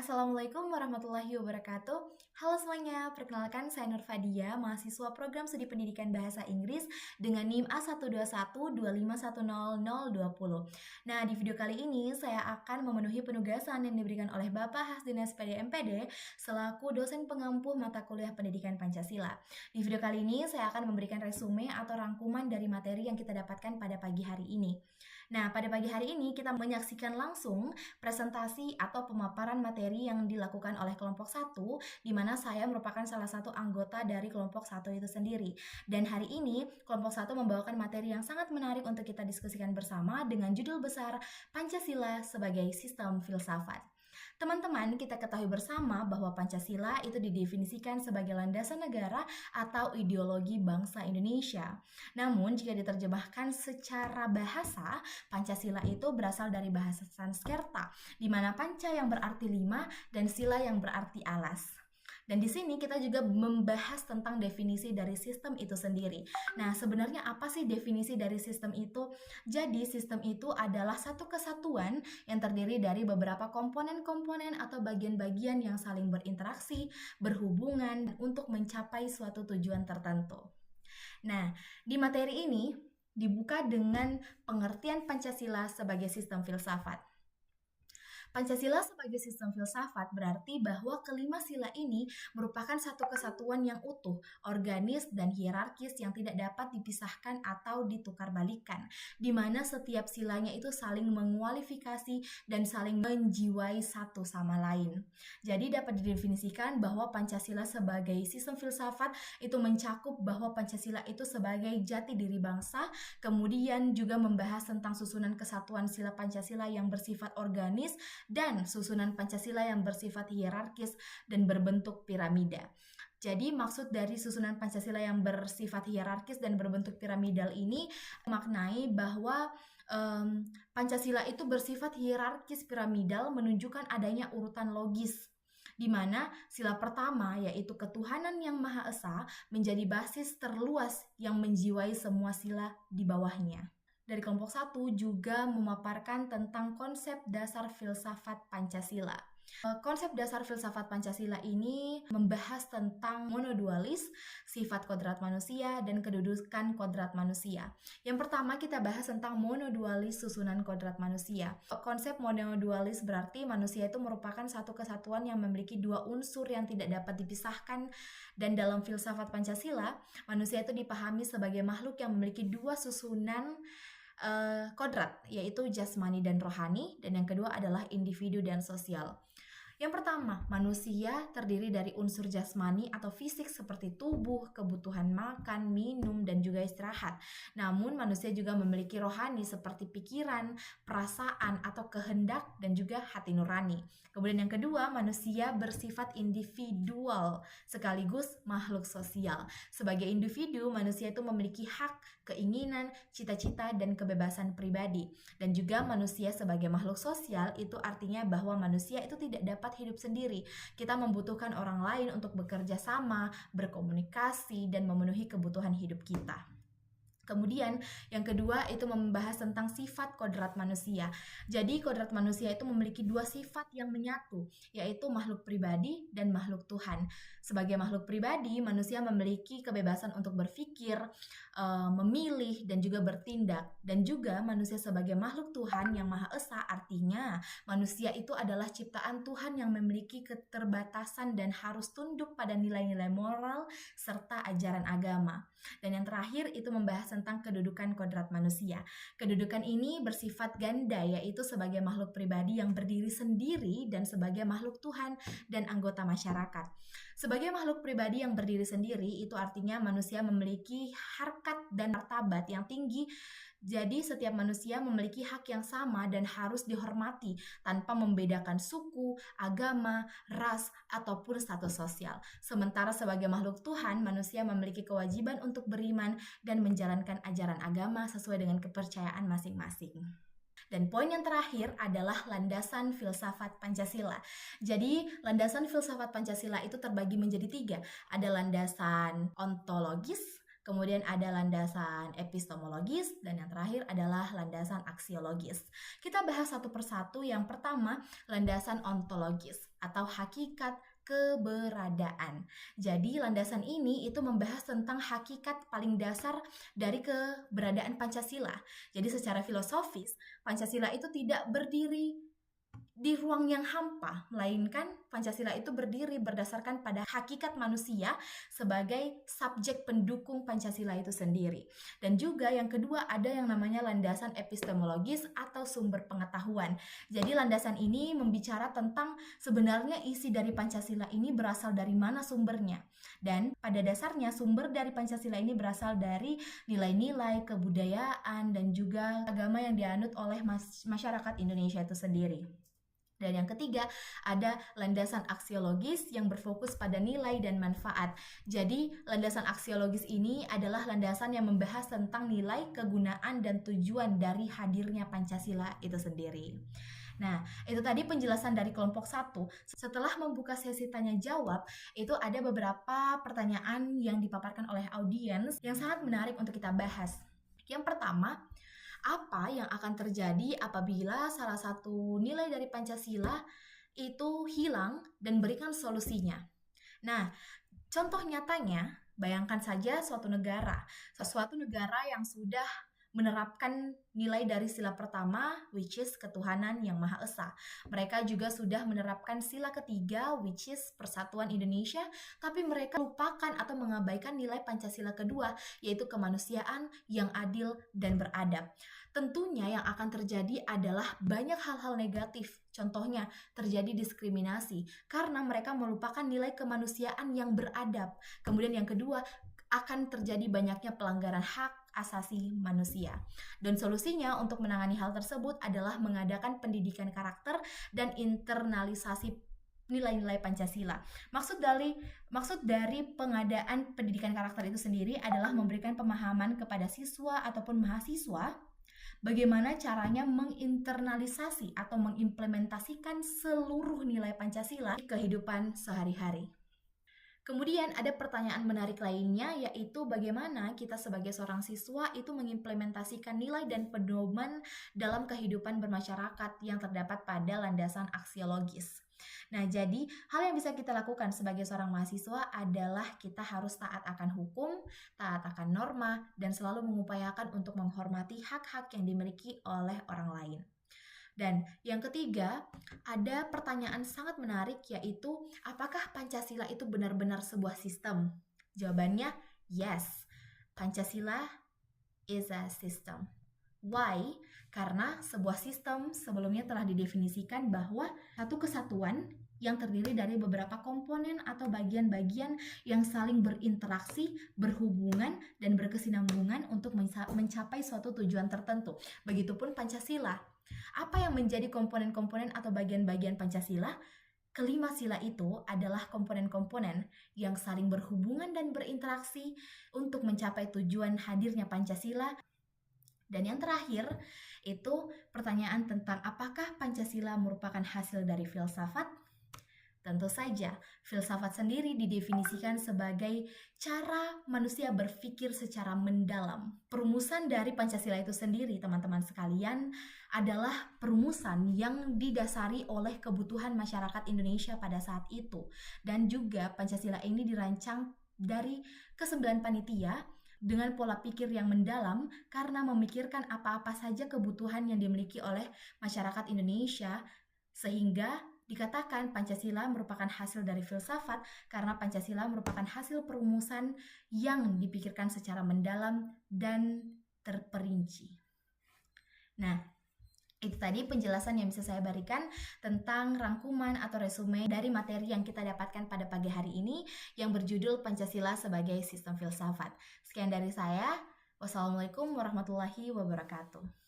Assalamualaikum warahmatullahi wabarakatuh. Halo semuanya, perkenalkan saya Nur Fadia, mahasiswa program studi pendidikan bahasa Inggris dengan NIM A12125100020. Nah, di video kali ini saya akan memenuhi penugasan yang diberikan oleh Bapak Hasdin SPD MPD selaku dosen pengampu mata kuliah pendidikan Pancasila. Di video kali ini saya akan memberikan resume atau rangkuman dari materi yang kita dapatkan pada pagi hari ini. Nah, pada pagi hari ini kita menyaksikan langsung presentasi atau pemaparan materi yang dilakukan oleh kelompok 1, di mana saya merupakan salah satu anggota dari kelompok 1 itu sendiri. Dan hari ini, kelompok 1 membawakan materi yang sangat menarik untuk kita diskusikan bersama dengan judul besar Pancasila sebagai Sistem Filsafat. Teman-teman, kita ketahui bersama bahwa Pancasila itu didefinisikan sebagai landasan negara atau ideologi bangsa Indonesia. Namun, jika diterjemahkan secara bahasa, Pancasila itu berasal dari bahasa Sanskerta, di mana panca yang berarti 5 dan sila yang berarti alas. Dan di sini kita juga membahas tentang definisi dari sistem itu sendiri. Nah, sebenarnya apa sih definisi dari sistem itu? Jadi, sistem itu adalah satu kesatuan yang terdiri dari beberapa komponen-komponen atau bagian-bagian yang saling berinteraksi, berhubungan untuk mencapai suatu tujuan tertentu. Nah, di materi ini dibuka dengan pengertian Pancasila sebagai sistem filsafat. Pancasila sebagai sistem filsafat berarti bahwa kelima sila ini merupakan satu kesatuan yang utuh, organis, dan hierarkis yang tidak dapat dipisahkan atau ditukarbalikan, di mana setiap silanya itu saling mengualifikasi dan saling menjiwai satu sama lain. Jadi dapat didefinisikan bahwa Pancasila sebagai sistem filsafat itu mencakup bahwa Pancasila itu sebagai jati diri bangsa, kemudian juga membahas tentang susunan kesatuan sila Pancasila yang bersifat organis, dan susunan Pancasila yang bersifat hierarkis dan berbentuk piramida. Jadi maksud dari susunan Pancasila yang bersifat hierarkis dan berbentuk piramidal ini maknai bahwa Pancasila itu bersifat hierarkis piramidal menunjukkan adanya urutan logis, di mana sila pertama yaitu ketuhanan yang Maha Esa menjadi basis terluas yang menjiwai semua sila di bawahnya. Dari kelompok 1 juga memaparkan tentang konsep dasar filsafat Pancasila. Konsep dasar filsafat Pancasila ini membahas tentang monodualis, sifat kodrat manusia, dan kedudukan kodrat manusia. Yang pertama kita bahas tentang monodualis susunan kodrat manusia. Konsep monodualis berarti manusia itu merupakan satu kesatuan yang memiliki dua unsur yang tidak dapat dipisahkan, dan dalam filsafat Pancasila, manusia itu dipahami sebagai makhluk yang memiliki dua susunan kodrat, yaitu jasmani dan rohani, dan yang kedua adalah individu dan sosial. Yang pertama, manusia terdiri dari unsur jasmani atau fisik seperti tubuh, kebutuhan makan, minum, dan juga istirahat. Namun manusia juga memiliki rohani seperti pikiran, perasaan, atau kehendak, dan juga hati nurani. Kemudian yang kedua, manusia bersifat individual sekaligus makhluk sosial. Sebagai individu, manusia itu memiliki hak, keinginan, cita-cita, dan kebebasan pribadi. Dan juga manusia sebagai makhluk sosial itu artinya bahwa manusia itu tidak dapat hidup sendiri. Kita membutuhkan orang lain untuk bekerja sama, berkomunikasi, dan memenuhi kebutuhan hidup kita. Kemudian yang kedua itu membahas tentang sifat kodrat manusia. Jadi kodrat manusia itu memiliki dua sifat yang menyatu, yaitu makhluk pribadi dan makhluk Tuhan. Sebagai makhluk pribadi, manusia memiliki kebebasan untuk berpikir, memilih, dan juga bertindak. Dan juga manusia sebagai makhluk Tuhan yang Maha Esa, artinya manusia itu adalah ciptaan Tuhan yang memiliki keterbatasan dan harus tunduk pada nilai-nilai moral serta ajaran agama. Dan yang terakhir itu membahas tentang kedudukan kodrat manusia. Kedudukan ini bersifat ganda, yaitu sebagai makhluk pribadi yang berdiri sendiri dan sebagai makhluk Tuhan dan anggota masyarakat. Sebagai makhluk pribadi yang berdiri sendiri, itu artinya manusia memiliki harkat dan martabat yang tinggi. Jadi setiap manusia memiliki hak yang sama dan harus dihormati tanpa membedakan suku, agama, ras, ataupun status sosial. Sementara sebagai makhluk Tuhan, manusia memiliki kewajiban untuk beriman dan menjalankan ajaran agama sesuai dengan kepercayaan masing-masing. Dan poin yang terakhir adalah landasan filsafat Pancasila. Jadi landasan filsafat Pancasila itu terbagi menjadi 3. Ada landasan ontologis, kemudian ada landasan epistemologis, dan yang terakhir adalah landasan aksiologis. Kita bahas satu persatu. Yang pertama, landasan ontologis atau hakikat keberadaan. Jadi landasan ini itu membahas tentang hakikat paling dasar dari keberadaan Pancasila. Jadi secara filosofis, Pancasila itu tidak berdiri di ruang yang hampa, melainkan Pancasila itu berdiri berdasarkan pada hakikat manusia sebagai subjek pendukung Pancasila itu sendiri. Dan juga yang kedua ada yang namanya landasan epistemologis atau sumber pengetahuan. Jadi landasan ini membicara tentang sebenarnya isi dari Pancasila ini berasal dari mana sumbernya. Dan pada dasarnya sumber dari Pancasila ini berasal dari nilai-nilai, kebudayaan, dan juga agama yang dianut oleh masyarakat Indonesia itu sendiri. Dan yang ketiga, ada landasan aksiologis yang berfokus pada nilai dan manfaat. Jadi, landasan aksiologis ini adalah landasan yang membahas tentang nilai, kegunaan, dan tujuan dari hadirnya Pancasila itu sendiri. Nah, itu tadi penjelasan dari kelompok 1. Setelah membuka sesi tanya jawab, itu ada beberapa pertanyaan yang dipaparkan oleh audiens yang sangat menarik untuk kita bahas. Yang pertama, apa yang akan terjadi apabila salah satu nilai dari Pancasila itu hilang dan berikan solusinya? Nah, contoh nyatanya, bayangkan saja suatu negara yang sudah menerapkan nilai dari sila pertama, which is ketuhanan yang Maha Esa. Mereka juga sudah menerapkan sila ketiga, which is persatuan Indonesia, tapi mereka lupakan atau mengabaikan nilai Pancasila kedua, yaitu kemanusiaan yang adil dan beradab. Tentunya yang akan terjadi adalah banyak hal-hal negatif. Contohnya, terjadi diskriminasi karena mereka melupakan nilai kemanusiaan yang beradab. Kemudian yang kedua, akan terjadi banyaknya pelanggaran hak asasi manusia. Dan solusinya untuk menangani hal tersebut adalah mengadakan pendidikan karakter dan internalisasi nilai-nilai Pancasila. Maksud dari pengadaan pendidikan karakter itu sendiri adalah memberikan pemahaman kepada siswa ataupun mahasiswa bagaimana caranya menginternalisasi atau mengimplementasikan seluruh nilai Pancasila di kehidupan sehari-hari. Kemudian ada pertanyaan menarik lainnya, yaitu bagaimana kita sebagai seorang siswa itu mengimplementasikan nilai dan pedoman dalam kehidupan bermasyarakat yang terdapat pada landasan aksiologis. Nah, jadi hal yang bisa kita lakukan sebagai seorang mahasiswa adalah kita harus taat akan hukum, taat akan norma, dan selalu mengupayakan untuk menghormati hak-hak yang dimiliki oleh orang lain. Dan yang ketiga, ada pertanyaan sangat menarik, yaitu apakah Pancasila itu benar-benar sebuah sistem? Jawabannya yes, Pancasila is a system. Why? Karena sebuah sistem sebelumnya telah didefinisikan bahwa satu kesatuan yang terdiri dari beberapa komponen atau bagian-bagian yang saling berinteraksi, berhubungan, dan berkesinambungan untuk mencapai suatu tujuan tertentu. Begitupun Pancasila. Apa yang menjadi komponen-komponen atau bagian-bagian Pancasila? Kelima sila itu adalah komponen-komponen yang saling berhubungan dan berinteraksi untuk mencapai tujuan hadirnya Pancasila. Dan yang terakhir, itu pertanyaan tentang apakah Pancasila merupakan hasil dari filsafat? Tentu saja, filsafat sendiri didefinisikan sebagai cara manusia berpikir secara mendalam. Perumusan dari Pancasila itu sendiri, teman-teman sekalian, adalah perumusan yang didasari oleh kebutuhan masyarakat Indonesia pada saat itu. Dan juga Pancasila ini dirancang dari ke-9 panitia dengan pola pikir yang mendalam karena memikirkan apa-apa saja kebutuhan yang dimiliki oleh masyarakat Indonesia, sehingga dikatakan Pancasila merupakan hasil dari filsafat karena Pancasila merupakan hasil perumusan yang dipikirkan secara mendalam dan terperinci. Nah, itu tadi penjelasan yang bisa saya berikan tentang rangkuman atau resume dari materi yang kita dapatkan pada pagi hari ini yang berjudul Pancasila sebagai Sistem Filsafat. Sekian dari saya. Wassalamualaikum warahmatullahi wabarakatuh.